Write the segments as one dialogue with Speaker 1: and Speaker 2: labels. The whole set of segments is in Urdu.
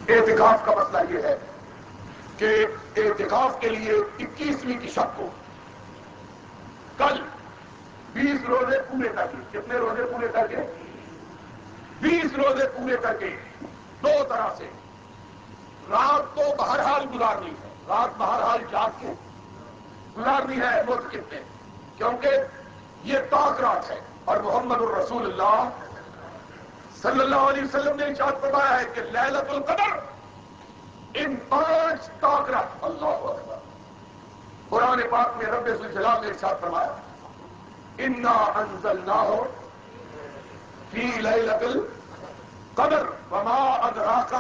Speaker 1: اعتکاف کا مسئلہ یہ ہے کہ اعتکاف کے لیے 21ویں کی شب کو کل 20 روزے پورے کر کے، کتنے روزے پورے کر کے؟ 20 روزے پورے کر کے دو طرح سے رات کو بہرحال گزارنی ہے، رات بہرحال جاگ کے گزارنی ہے معتکف نے، کیونکہ یہ طاق رات ہے، اور محمد الرسول اللہ صلی اللہ علیہ وسلم نے ارشاد فرمایا ہے کہ لیلۃ القدر ان 5 طاق رات، اللہ اکبر، قرآن پاک میں رب ذوالجلال نے ارشاد فرمایا انا انزلناہ فی لیلۃ القدر وما ادراک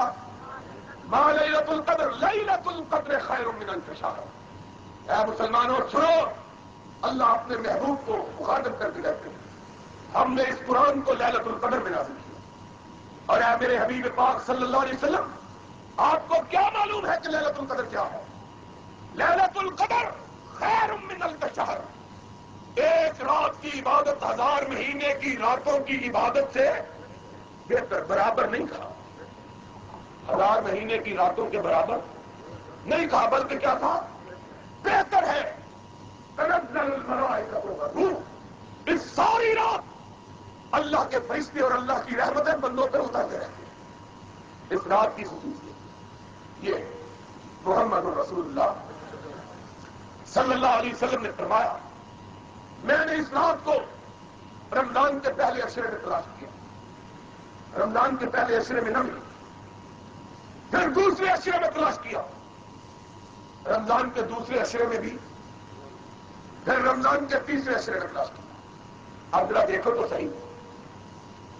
Speaker 1: ما لیلۃ القدر لیلۃ القدر خیر من الف شہر۔ اے مسلمانوں سنو، اللہ اپنے محبوب کو مخاطب کر کے کہتے ہیں ہم نے اس قرآن کو لیلۃ القدر میں نازل کیا، اور اے میرے حبیب پاک صلی اللہ علیہ وسلم، آپ کو کیا معلوم ہے کہ لیلۃ القدر کیا ہے؟ لیلۃ القدر خیر من الف شہر، ایک رات کی عبادت 1000 مہینے کی راتوں کی عبادت سے بہتر، برابر نہیں کہا، 1000 مہینے کی راتوں کے برابر نہیں کہا، بلکہ کیا کہا؟ بہتر ہے۔ تنزل الملائکۃ والروح، اس ساری رات اللہ کے فرشتے اور اللہ کی رحمتیں بندوں پہ اترتے رہتے ہیں۔ اس رات کی خصوصیت یہ محمد رسول اللہ صلی اللہ علیہ وسلم نے فرمایا میں نے اس رات کو رمضان کے پہلے عشرے میں تلاش کیا، رمضان کے پہلے عشرے میں نہ ملی، پھر دوسرے عشرے میں تلاش کیا، رمضان کے دوسرے عشرے میں بھی، پھر رمضان کے تیسرے عشرے میں تلاش کیا۔ اب ذرا دیکھو تو صحیح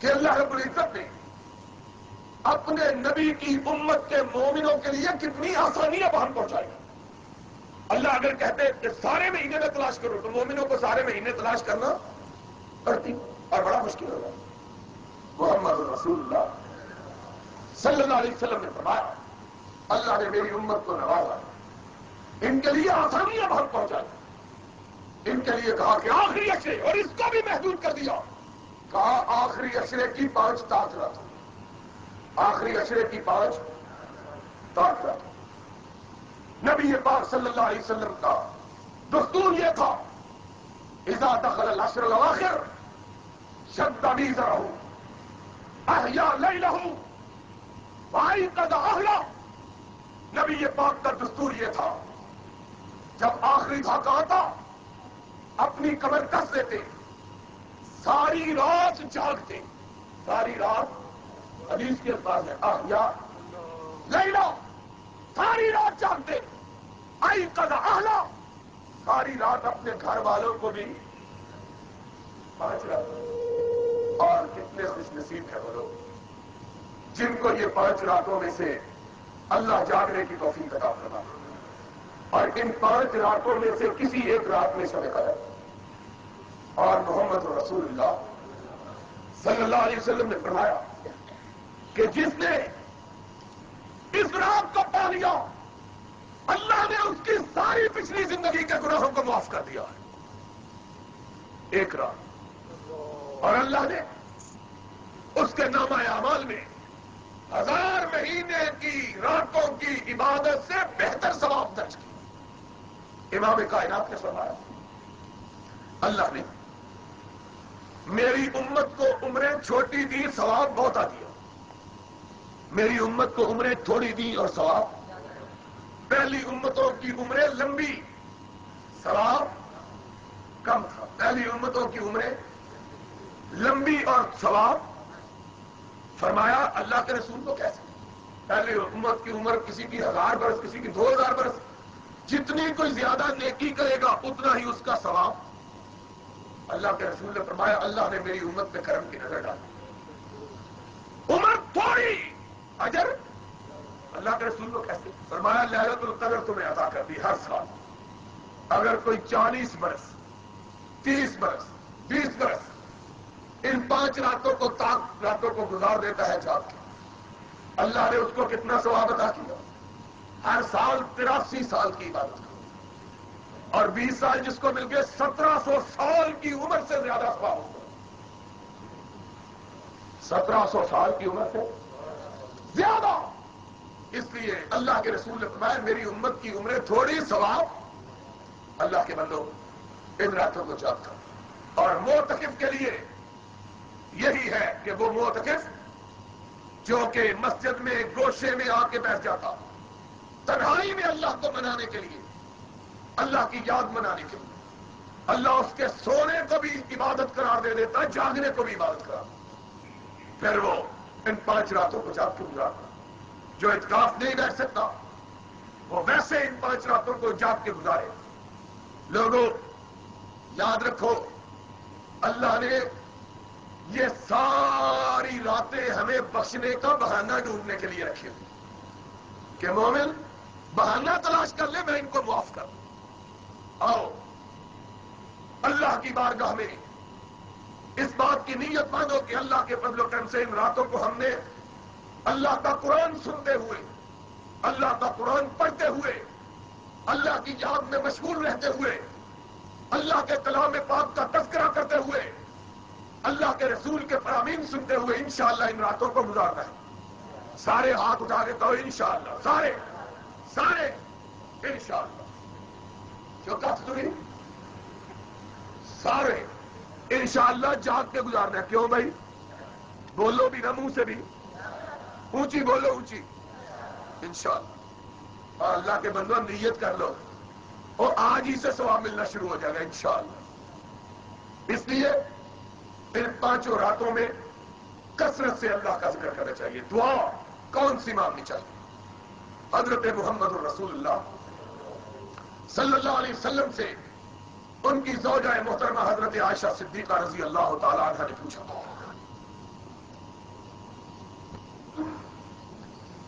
Speaker 1: کہ اللہ رب العزت نے اپنے نبی کی امت کے مومنوں کے لیے کتنی آسانیاں وہاں پہنچائی۔ اللہ اگر کہتے کہ سارے مہینے میں تلاش کرو تو مومنوں کو سارے مہینے تلاش کرنا پڑتی اور بڑا مشکل ہوگا۔ محمد رسول اللہ صلی اللہ علیہ وسلم نے فرمایا اللہ نے میری امت کو نوازا، ان کے لیے آسانیاں بہت پہنچائی، ان کے لیے کہا کہ آخری عشرے، اور اس کو بھی محدود کر دیا، کہا آخری عشرے کی 5 طاق رات، آخری عشرے کی 5 طاق رات۔ نبی پاک صلی اللہ علیہ وسلم کا دستور یہ تھا اذا دخل العشر الاواخر شد میزرہ احیا لیلہ وایقظ اہلہ۔ نبی پاک کا دستور یہ تھا جب آخری دھاکہ آتا اپنی کمر کس دیتے، ساری رات جاگتے، ساری رات، حدیث کے الفاظ ہے احیا لیلہ، ساری رات جاگتے، ایقظ اہلہ، ساری رات اپنے گھر والوں کو بھی 5 رات۔ اور کتنے خوش نصیب ہے وہ لوگ جن کو یہ 5 راتوں میں سے اللہ جاگنے کی توفیق عطا فرمائے، اور ان 5 راتوں میں سے کسی ایک رات میں شب قدر۔ اور محمد رسول اللہ صلی اللہ علیہ وسلم نے فرمایا کہ جس نے اس رات کو پا لیا اللہ نے اس کی ساری پچھلی زندگی کے گناہوں کو معاف کر دیا ہے، ایک رات، اور اللہ نے اس کے نامہ اعمال میں 1000 مہینے کی راتوں کی عبادت سے بہتر ثواب درج کیا۔ امام کائنات نے فرمایا اللہ نے میری امت کو عمریں چھوٹی دی، ثواب بہت آ دیا، میری امت کو عمریں تھوڑی دی اور ثواب، پہلی امتوں کی عمریں لمبی، ثواب کم تھا، پہلی امتوں کی عمریں لمبی اور ثواب، فرمایا اللہ کے رسول کو کیسے؟ پہلی امت کی عمر کسی کی 1000 برس، کسی کی 2000 برس، جتنی کوئی زیادہ نیکی کرے گا اتنا ہی اس کا ثواب۔ اللہ کے رسول نے فرمایا اللہ نے میری امت پہ کرم کی نظر ڈالی، عمر تھوڑی اجر، اللہ کے رسول کو کیسے؟ فرمایا لیلۃ القدر تمہیں عطا کر دی ہر سال، اگر کوئی 40 برس، 30 برس، 20 برس ان 5 راتوں کو طاق راتوں کو گزار دیتا ہے جاگ کے، اللہ نے اس کو کتنا ثواب عطا کیا؟ ہر سال 83 سال کی عبادت کا، اور 20 سال جس کو مل گئے 1700 سال کی عمر سے زیادہ ثواب ہوگا، 1700 سال کی عمر سے زیادہ۔ اس لیے اللہ کے رسول نے فرمایا میری امت کی عمریں تھوڑی، ثواب اللہ کے بندوں ان راتوں کو جاگ کر۔ اور معتکف کے لیے یہی ہے کہ وہ معتکف جو کہ مسجد میں گوشے میں آ کے بیٹھ جاتا تنہائی میں اللہ کو منانے کے لیے، اللہ کی یاد منانے کے لیے، اللہ اس کے سونے کو بھی عبادت قرار دے دیتا، جاگنے کو بھی عبادت قرار دیتا۔ پھر وہ ان 5 راتوں کو جاگ کے گزارتا۔ جو اعتکاف نہیں بیٹھ سکتا وہ ویسے ان 5 راتوں کو جاگ کے گزارے۔ لوگوں یاد رکھو، اللہ نے یہ ساری راتیں ہمیں بخشنے کا بہانہ ڈھونڈنے کے لیے رکھی ہوئی کہ مومن بہانہ تلاش کر لے، میں ان کو معاف کر دوں۔ آؤ اللہ کی بارگاہ میں اس بات کی نیت باندھو کہ اللہ کے فضل و کرم سے ان راتوں کو ہم نے اللہ کا قرآن سنتے ہوئے، اللہ کا قرآن پڑھتے ہوئے، اللہ کی یاد میں مشغول رہتے ہوئے، اللہ کے کلام پاک کا تذکرہ کرتے ہوئے، اللہ کے رسول کے فرامین سنتے ہوئے انشاءاللہ ان راتوں کو گزارنا ہے۔ سارے ہاتھ اٹھا کے کہو انشاءاللہ، سارے انشاءاللہ۔ جو کہتے تمہیں سارے انشاءاللہ جاگ کے گزارنا ہے۔ کیوں بھائی؟ بولو بھی نہ، منہ سے بھی اونچی بولو، اونچی انشاءاللہ۔ اور اللہ کے بندوں نیت کر لو اور آج ہی سے ثواب ملنا شروع ہو جائے گا انشاءاللہ۔ اس لیے ان 5 راتوں میں کثرت سے اللہ کا ذکر کرنا چاہیے۔ دعا کون سی مانگنی چاہیے؟ حضرت محمد الرسول اللہ صلی اللہ علیہ وسلم سے ان کی زوجہ محترمہ حضرت عائشہ صدیقہ رضی اللہ تعالی عنہا نے پوچھا،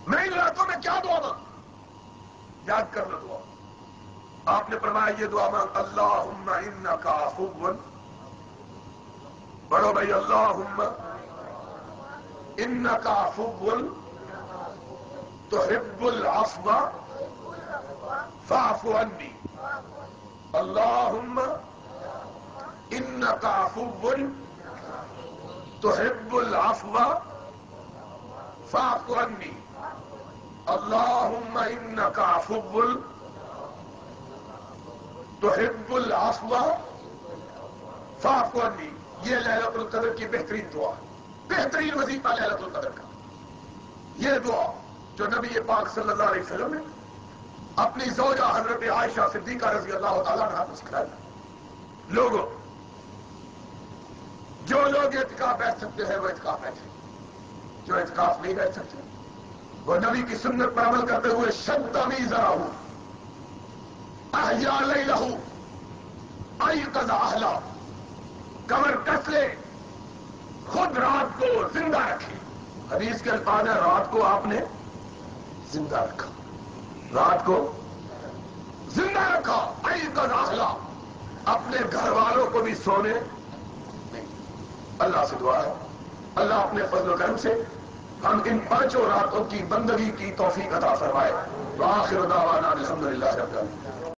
Speaker 1: میں ان راتوں میں کیا دعا مانگ؟ یاد کر لو دعا۔ آپ نے فرمایا یہ دعا مانگ، اللہم انکا عفو، پڑھو بھائی، اللہم انکا عفو تحب العفو فاعف عنی، اللہم انکا عفو تحب العفو فاعف عنی، اللہم انکا عفو تحب العفو فاعف عنی۔ یہ لیلۃ القدر کی بہترین دعا، بہترین وظیفہ لیلۃ القدر کا۔ یہ دعا جو نبی پاک صلی اللہ علیہ وسلم نے اپنی زوجہ حضرت عائشہ صدیقہ رضی اللہ تعالیٰ عنہا کو سکھلائی۔ لوگوں، جو لوگ اعتکاف بیٹھ سکتے ہیں وہ اعتکاف بیٹھے، جو اعتکاف نہیں بیٹھ سکتے وہ نبی کی سنت پر عمل کرتے ہوئے شد میزرہ احیا لیلہ ایقظ اہلہ، کمر کس لے، خود رات کو زندہ رکھے۔ حدیث کے الفاظ ہے، رات کو آپ نے زندہ رکھا، رات کو زندہ رکھا، ایقظ اہلہ، اپنے گھر والوں کو بھی سونے نہیں۔ اللہ سے دعا ہے اللہ اپنے فضل و کرم سے ہم ان 5 راتوں کی بندگی کی توفیق عطا فرمائے۔ وآخر دعوانا الحمدللہ رب العالمین۔